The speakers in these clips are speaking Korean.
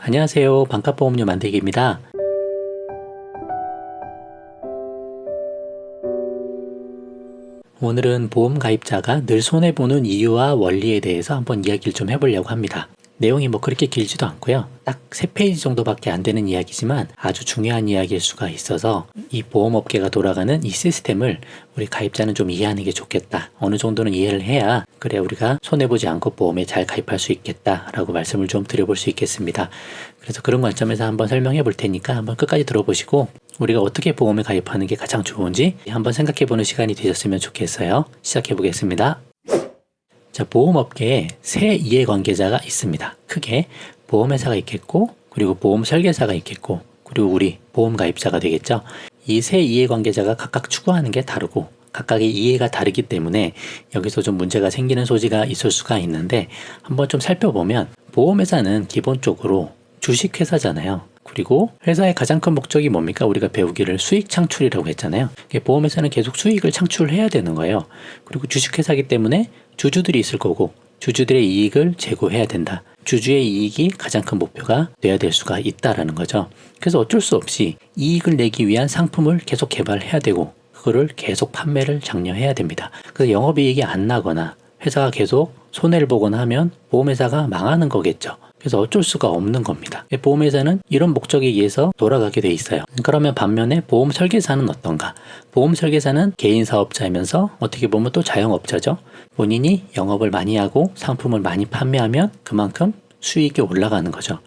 안녕하세요. 반값보험료 만들기입니다. 오늘은 보험 가입자가 늘 손해보는 이유와 원리에 대해서 한번 이야기를 좀 해보려고 합니다. 내용이 그렇게 길지도 않고요. 딱 3페이지 정도밖에 안 되는 이야기지만 아주 중요한 이야기일 수가 있어서 이 보험업계가 돌아가는 이 시스템을 우리 가입자는 좀 이해하는 게 좋겠다. 어느 정도는 이해를 해야 그래 우리가 손해보지 않고 보험에 잘 가입할 수 있겠다라고 말씀을 좀 드려볼 수 있겠습니다. 그래서 그런 관점에서 한번 설명해 볼 테니까 한번 끝까지 들어보시고 우리가 어떻게 보험에 가입하는 게 가장 좋은지 한번 생각해 보는 시간이 되셨으면 좋겠어요. 시작해 보겠습니다. 자, 보험업계에 세 이해관계자가 있습니다. 크게 보험회사가 있겠고, 그리고 보험 설계사가 있겠고, 그리고 우리 보험 가입자가 되겠죠. 이 세 이해관계자가 각각 추구하는 게 다르고 각각의 이해가 다르기 때문에 여기서 좀 문제가 생기는 소지가 있을 수가 있는데 한번 좀 살펴보면 보험회사는 기본적으로 주식회사잖아요. 그리고 회사의 가장 큰 목적이 뭡니까? 우리가 배우기를 수익 창출이라고 했잖아요. 보험회사는 계속 수익을 창출해야 되는 거예요. 그리고 주식회사이기 때문에 주주들이 있을 거고 주주들의 이익을 제고해야 된다. 주주의 이익이 가장 큰 목표가 돼야 될 수가 있다라는 거죠. 그래서 어쩔 수 없이 이익을 내기 위한 상품을 계속 개발해야 되고 그거를 계속 판매를 장려해야 됩니다. 그래서 영업이익이 안 나거나 회사가 계속 손해를 보거나 하면 보험회사가 망하는 거겠죠. 그래서 어쩔 수가 없는 겁니다. 보험회사는 이런 목적에 의해서 돌아가게 돼 있어요. 그러면 반면에 보험 설계사는 어떤가? 보험 설계사는 개인 사업자이면서 어떻게 보면 또 자영업자죠. 본인이 영업을 많이 하고 상품을 많이 판매하면 그만큼 수익이 올라가는 거죠.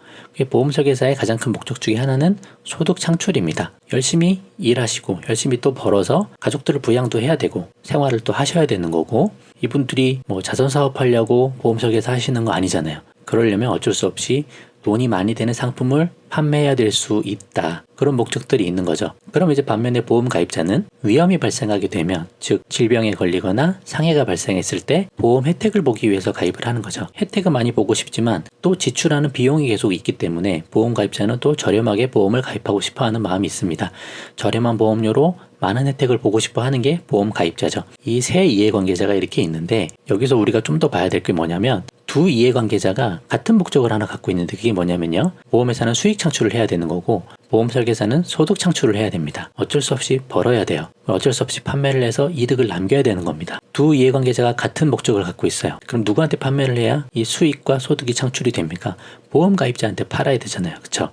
보험 설계사의 가장 큰 목적 중에 하나는 소득 창출입니다. 열심히 일하시고 열심히 또 벌어서 가족들을 부양도 해야 되고 생활을 또 하셔야 되는 거고 이분들이 자선 사업하려고 보험 설계사 하시는 거 아니잖아요. 그러려면 어쩔 수 없이 돈이 많이 되는 상품을 판매해야 될 수 있다. 그런 목적들이 있는 거죠. 그럼 이제 반면에 보험 가입자는 위험이 발생하게 되면 즉 질병에 걸리거나 상해가 발생했을 때 보험 혜택을 보기 위해서 가입을 하는 거죠. 혜택은 많이 보고 싶지만 또 지출하는 비용이 계속 있기 때문에 보험 가입자는 또 저렴하게 보험을 가입하고 싶어 하는 마음이 있습니다. 저렴한 보험료로 많은 혜택을 보고 싶어 하는 게 보험 가입자죠. 이 세 이해관계자가 이렇게 있는데 여기서 우리가 좀 더 봐야 될 게 뭐냐면 두 이해관계자가 같은 목적을 하나 갖고 있는데 그게 뭐냐면요. 보험회사는 수익 창출을 해야 되는 거고 보험 설계사는 소득 창출을 해야 됩니다. 어쩔 수 없이 벌어야 돼요. 어쩔 수 없이 판매를 해서 이득을 남겨야 되는 겁니다. 두 이해관계자가 같은 목적을 갖고 있어요. 그럼 누구한테 판매를 해야 이 수익과 소득이 창출이 됩니까? 보험 가입자한테 팔아야 되잖아요. 그렇죠?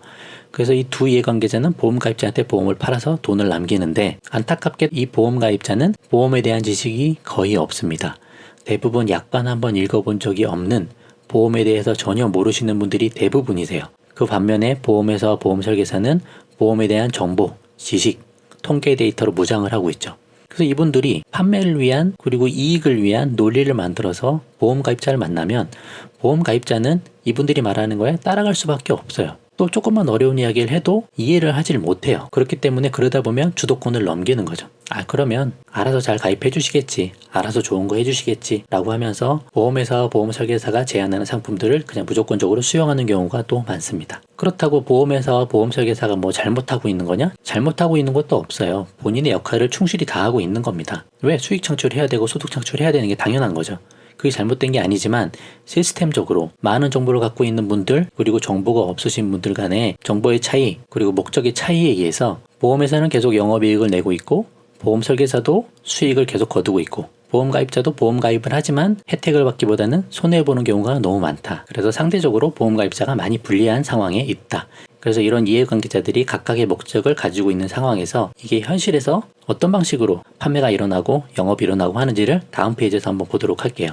그래서 이 두 이해관계자는 보험 가입자한테 보험을 팔아서 돈을 남기는데 안타깝게 이 보험 가입자는 보험에 대한 지식이 거의 없습니다. 대부분 약관 한번 읽어본 적이 없는 보험에 대해서 전혀 모르시는 분들이 대부분이세요. 그 반면에 보험회사와 보험 설계사는 보험에 대한 정보, 지식, 통계 데이터로 무장을 하고 있죠. 그래서 이분들이 판매를 위한 그리고 이익을 위한 논리를 만들어서 보험 가입자를 만나면 보험 가입자는 이분들이 말하는 거에 따라갈 수밖에 없어요. 또 조금만 어려운 이야기를 해도 이해를 하질 못해요. 그렇기 때문에 그러다 보면 주도권을 넘기는 거죠. 그러면 알아서 잘 가입해 주시겠지. 알아서 좋은 거 해주시겠지. 라고 하면서 보험회사와 보험 설계사가 제안하는 상품들을 그냥 무조건적으로 수용하는 경우가 또 많습니다. 그렇다고 보험회사와 보험 설계사가 잘못하고 있는 거냐? 잘못하고 있는 것도 없어요. 본인의 역할을 충실히 다하고 있는 겁니다. 왜? 수익 창출해야 되고 소득 창출해야 되는 게 당연한 거죠. 그게 잘못된 게 아니지만 시스템적으로 많은 정보를 갖고 있는 분들 그리고 정보가 없으신 분들 간의 정보의 차이 그리고 목적의 차이에 의해서 보험회사는 계속 영업이익을 내고 있고 보험 설계사도 수익을 계속 거두고 있고 보험 가입자도 보험 가입을 하지만 혜택을 받기보다는 손해보는 경우가 너무 많다. 그래서 상대적으로 보험 가입자가 많이 불리한 상황에 있다. 그래서 이런 이해관계자들이 각각의 목적을 가지고 있는 상황에서 이게 현실에서 어떤 방식으로 판매가 일어나고 영업이 일어나고 하는지를 다음 페이지에서 한번 보도록 할게요.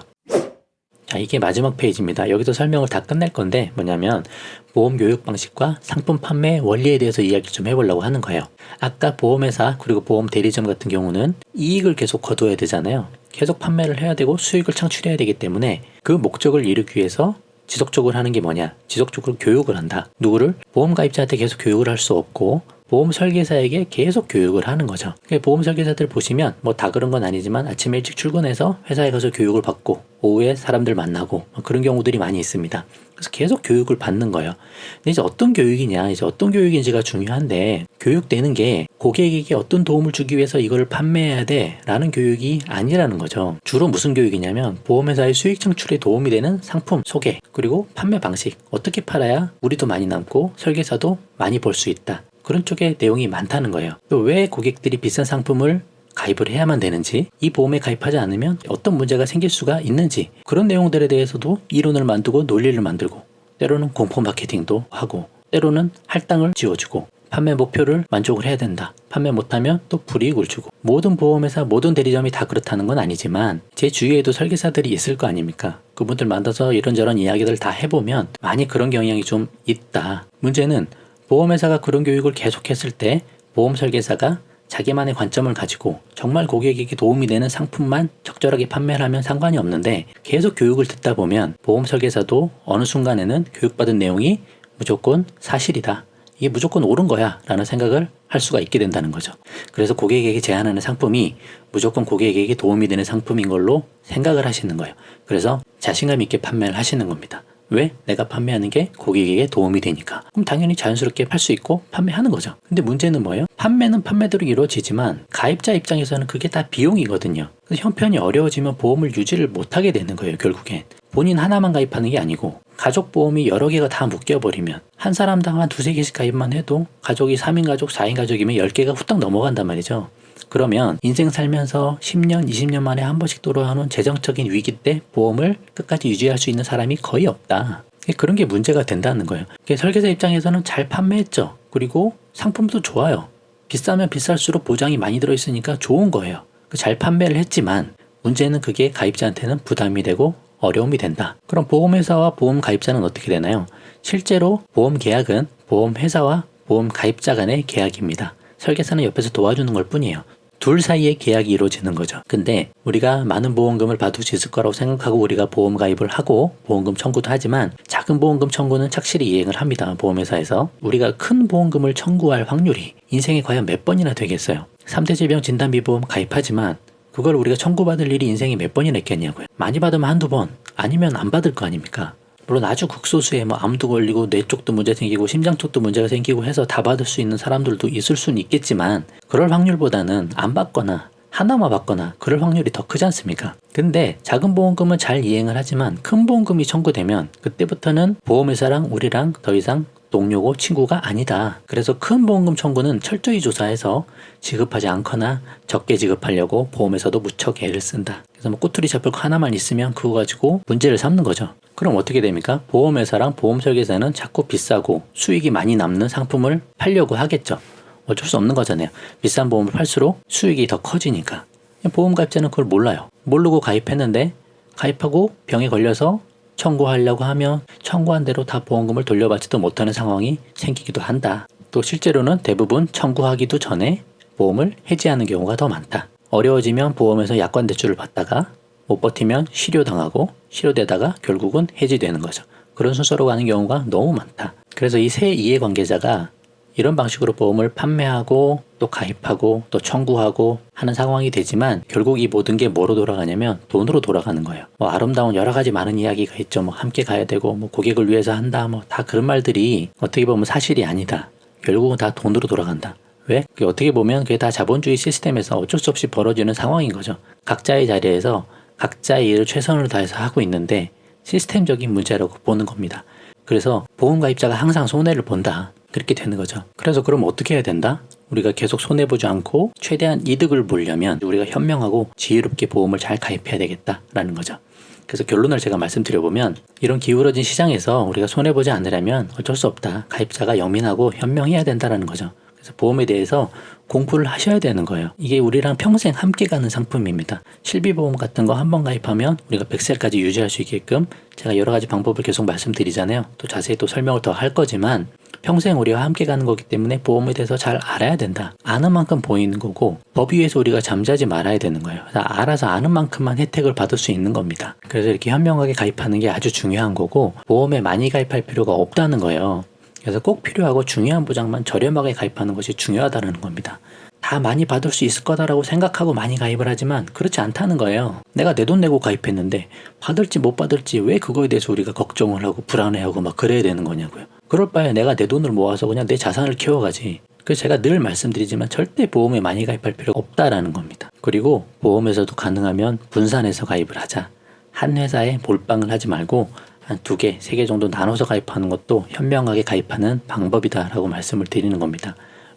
자, 이게 마지막 페이지입니다. 여기서 설명을 다 끝낼 건데 뭐냐면 보험 교육 방식과 상품 판매 원리에 대해서 이야기 좀 해보려고 하는 거예요. 아까 보험회사 그리고 보험 대리점 같은 경우는 이익을 계속 거둬야 되잖아요. 계속 판매를 해야 되고 수익을 창출해야 되기 때문에 그 목적을 이루기 위해서 지속적으로 하는 게 뭐냐? 지속적으로 교육을 한다. 누구를? 보험 가입자한테 계속 교육을 할 수 없고 보험 설계사에게 계속 교육을 하는 거죠. 보험 설계사들 보시면 뭐 다 그런 건 아니지만 아침에 일찍 출근해서 회사에 가서 교육을 받고 오후에 사람들 만나고 그런 경우들이 많이 있습니다. 그래서 계속 교육을 받는 거예요. 근데 이제 어떤 교육이냐, 이제 어떤 교육인지가 중요한데, 교육되는 게 고객에게 어떤 도움을 주기 위해서 이걸 판매해야 돼 라는 교육이 아니라는 거죠. 주로 무슨 교육이냐면 보험회사의 수익 창출에 도움이 되는 상품 소개, 그리고 판매 방식, 어떻게 팔아야 우리도 많이 남고 설계사도 많이 벌 수 있다, 그런 쪽에 내용이 많다는 거예요. 또 왜 고객들이 비싼 상품을 가입을 해야만 되는지, 이 보험에 가입하지 않으면 어떤 문제가 생길 수가 있는지, 그런 내용들에 대해서도 이론을 만들고 논리를 만들고, 때로는 공포 마케팅도 하고, 때로는 할당을 지어주고, 판매 목표를 만족을 해야 된다, 판매 못하면 또 불이익을 주고, 모든 보험회사 모든 대리점이 다 그렇다는 건 아니지만 제 주위에도 설계사들이 있을 거 아닙니까? 그분들 만나서 이런저런 이야기들 다 해보면 많이 그런 경향이 좀 있다. 문제는 보험회사가 그런 교육을 계속했을 때 보험 설계사가 자기만의 관점을 가지고 정말 고객에게 도움이 되는 상품만 적절하게 판매를 하면 상관이 없는데, 계속 교육을 듣다 보면 보험 설계사도 어느 순간에는 교육받은 내용이 무조건 사실이다, 이게 무조건 옳은 거야 라는 생각을 할 수가 있게 된다는 거죠. 그래서 고객에게 제안하는 상품이 무조건 고객에게 도움이 되는 상품인 걸로 생각을 하시는 거예요. 그래서 자신감 있게 판매를 하시는 겁니다. 왜? 내가 판매하는 게 고객에게 도움이 되니까. 그럼 당연히 자연스럽게 팔 수 있고 판매하는 거죠. 근데 문제는 뭐예요? 판매는 판매대로 이루어지지만 가입자 입장에서는 그게 다 비용이거든요. 그래서 형편이 어려워지면 보험을 유지를 못하게 되는 거예요. 결국엔 본인 하나만 가입하는 게 아니고 가족 보험이 여러 개가 다 묶여버리면 한 사람당 한 두세 개씩 가입만 해도 가족이 3인 가족, 4인 가족이면 10개가 후딱 넘어간단 말이죠. 그러면 인생 살면서 10년, 20년 만에 한 번씩 돌아오는 재정적인 위기 때 보험을 끝까지 유지할 수 있는 사람이 거의 없다. 그런 게 문제가 된다는 거예요. 설계사 입장에서는 잘 판매했죠. 그리고 상품도 좋아요. 비싸면 비쌀수록 보장이 많이 들어있으니까 좋은 거예요. 잘 판매를 했지만 문제는 그게 가입자한테는 부담이 되고 어려움이 된다. 그럼 보험회사와 보험 가입자는 어떻게 되나요? 실제로 보험 계약은 보험회사와 보험 가입자 간의 계약입니다. 설계사는 옆에서 도와주는 걸 뿐이에요. 둘 사이에 계약이 이루어지는 거죠. 근데 우리가 많은 보험금을 받을 수 있을 거라고 생각하고 우리가 보험 가입을 하고 보험금 청구도 하지만, 작은 보험금 청구는 착실히 이행을 합니다. 보험회사에서. 우리가 큰 보험금을 청구할 확률이 인생에 과연 몇 번이나 되겠어요? 3대 질병 진단비보험 가입하지만 그걸 우리가 청구받을 일이 인생에 몇 번이나 있겠냐고요. 많이 받으면 한두 번, 아니면 안 받을 거 아닙니까? 물론 아주 극소수의 암도 걸리고 뇌 쪽도 문제 생기고 심장 쪽도 문제가 생기고 해서 다 받을 수 있는 사람들도 있을 수는 있겠지만, 그럴 확률보다는 안 받거나 하나만 받거나 그럴 확률이 더 크지 않습니까? 근데 작은 보험금은 잘 이행을 하지만 큰 보험금이 청구되면 그때부터는 보험회사랑 우리랑 더 이상 동료고 친구가 아니다. 그래서 큰 보험금 청구는 철저히 조사해서 지급하지 않거나 적게 지급하려고 보험회사도 무척 애를 쓴다. 그래서 꼬투리 잡을 거 하나만 있으면 그거 가지고 문제를 삼는 거죠. 그럼 어떻게 됩니까? 보험회사랑 보험 설계사는 자꾸 비싸고 수익이 많이 남는 상품을 팔려고 하겠죠. 어쩔 수 없는 거잖아요. 비싼 보험을 팔수록 수익이 더 커지니까. 보험 가입자는 그걸 몰라요. 모르고 가입했는데 가입하고 병에 걸려서 청구하려고 하면 청구한 대로 다 보험금을 돌려받지도 못하는 상황이 생기기도 한다. 또 실제로는 대부분 청구하기도 전에 보험을 해지하는 경우가 더 많다. 어려워지면 보험에서 약관 대출을 받다가 못 버티면 실효당하고 실효되다가 결국은 해지되는 거죠. 그런 순서로 가는 경우가 너무 많다. 그래서 이 세 이해관계자가 이런 방식으로 보험을 판매하고 또 가입하고 또 청구하고 하는 상황이 되지만, 결국 이 모든 게 뭐로 돌아가냐면 돈으로 돌아가는 거예요. 아름다운 여러 가지 많은 이야기가 있죠. 함께 가야 되고 고객을 위해서 한다 다 그런 말들이 어떻게 보면 사실이 아니다. 결국은 다 돈으로 돌아간다. 왜? 그게 어떻게 보면 그게 다 자본주의 시스템에서 어쩔 수 없이 벌어지는 상황인 거죠. 각자의 자리에서 각자의 일을 최선을 다해서 하고 있는데 시스템적인 문제라고 보는 겁니다. 그래서 보험 가입자가 항상 손해를 본다. 그렇게 되는 거죠. 그래서 그럼 어떻게 해야 된다? 우리가 계속 손해보지 않고 최대한 이득을 보려면 우리가 현명하고 지혜롭게 보험을 잘 가입해야 되겠다라는 거죠. 그래서 결론을 제가 말씀드려보면, 이런 기울어진 시장에서 우리가 손해보지 않으려면 어쩔 수 없다. 가입자가 영민하고 현명해야 된다라는 거죠. 그래서 보험에 대해서 공부를 하셔야 되는 거예요. 이게 우리랑 평생 함께 가는 상품입니다. 실비보험 같은 거 한 번 가입하면 우리가 100살까지 유지할 수 있게끔 제가 여러 가지 방법을 계속 말씀드리잖아요. 또 자세히 또 설명을 더 할 거지만 평생 우리와 함께 가는 거기 때문에 보험에 대해서 잘 알아야 된다. 아는 만큼 보이는 거고 법 위에서 우리가 잠자지 말아야 되는 거예요. 알아서 아는 만큼만 혜택을 받을 수 있는 겁니다. 그래서 이렇게 현명하게 가입하는 게 아주 중요한 거고, 보험에 많이 가입할 필요가 없다는 거예요. 그래서 꼭 필요하고 중요한 보장만 저렴하게 가입하는 것이 중요하다는 겁니다. 다 많이 받을 수 있을 거다라고 생각하고 많이 가입을 하지만 그렇지 않다는 거예요. 내가 내 돈 내고 가입했는데 받을지 못 받을지 왜 그거에 대해서 우리가 걱정을 하고 불안해하고 막 그래야 되는 거냐고요. 그럴 바에 내가 내 돈을 모아서 그냥 내 자산을 키워가지. 그래서 제가 늘 말씀드리지만 절대 보험에 많이 가입할 필요가 없다라는 겁니다. 그리고 보험에서도 가능하면 분산해서 가입을 하자. 한 회사에 몰빵을 하지 말고 한 2개, 3개 정도 나눠서 가입하는 것도 현명하게 가입하는 방법이다라고 말씀을 드리는 겁니다.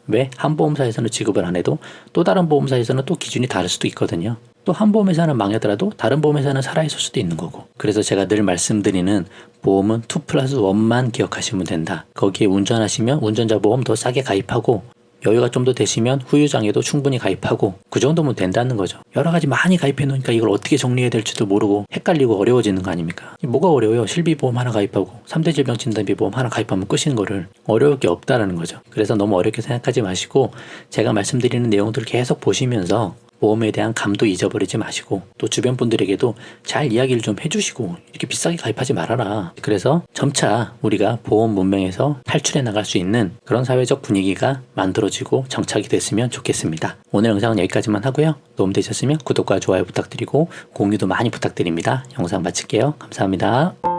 왜? 한 보험사에서는 지급을 안 해도 또 다른 보험사에서는 또 기준이 다를 수도 있거든요. 또 한 보험회사는 망하더라도 다른 보험회사는 살아있을 수도 있는 거고. 그래서 제가 늘 말씀드리는 보험은 2+1만 기억하시면 된다. 거기에 운전하시면 운전자 보험 더 싸게 가입하고 여유가 좀 더 되시면 후유장애도 충분히 가입하고 그 정도면 된다는 거죠. 여러 가지 많이 가입해 놓으니까 이걸 어떻게 정리해야 될지도 모르고 헷갈리고 어려워지는 거 아닙니까? 뭐가 어려워요? 실비보험 하나 가입하고 3대 질병진단비보험 하나 가입하면 끝인 거를 어려울 게 없다라는 거죠. 그래서 너무 어렵게 생각하지 마시고 제가 말씀드리는 내용들을 계속 보시면서 보험에 대한 감도 잊어버리지 마시고 또 주변 분들에게도 잘 이야기를 좀 해주시고 이렇게 비싸게 가입하지 말아라. 그래서 점차 우리가 보험 문명에서 탈출해 나갈 수 있는 그런 사회적 분위기가 만들어지고 정착이 됐으면 좋겠습니다. 오늘 영상은 여기까지만 하고요. 도움되셨으면 구독과 좋아요 부탁드리고 공유도 많이 부탁드립니다. 영상 마칠게요. 감사합니다.